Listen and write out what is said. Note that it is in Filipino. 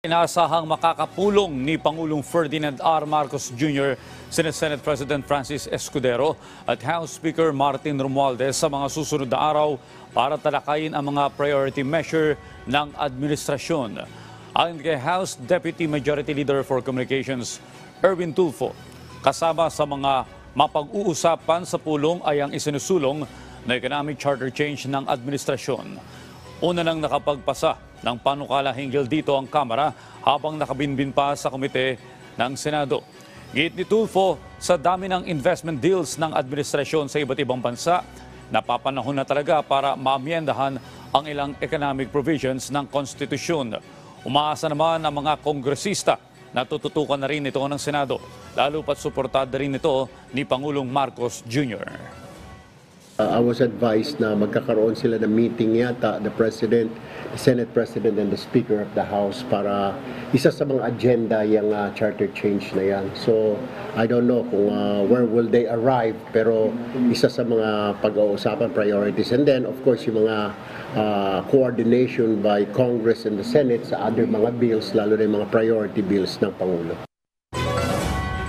Inaasahang makakapulong ni Pangulong Ferdinand R. Marcos Jr., Senate President Francis Escudero at House Speaker Martin Romualdez sa mga susunod na araw para talakayin ang mga priority measure ng administrasyon. Ayon kay House Deputy Majority Leader for Communications, Erwin Tulfo, kasama sa mga mapag-uusapan sa pulong ay ang isinusulong na economic charter change ng administrasyon. Una nang nakapagpasa ng panukala hinggil dito ang Kamara habang nakabinbin pa sa komite ng Senado. Giit ni Tulfo, sa dami ng investment deals ng administrasyon sa iba't ibang bansa, napapanahon na talaga para maamyendahan ang ilang economic provisions ng konstitusyon. Umaasa naman ang mga kongresista na tututukan na rin ito ng Senado, lalo pat suportado rin ito ni Pangulong Marcos Jr. I was advised na magkakaroon sila ng meeting yata, the President, the Senate President, and the Speaker of the House para isa sa mga agenda yung charter change na yan. So, I don't know kung where will they arrive, pero isa sa mga pag-uusapan priorities. And then, of course, yung mga coordination by Congress and the Senate sa other mga bills, lalo na yung mga priority bills ng Pangulo.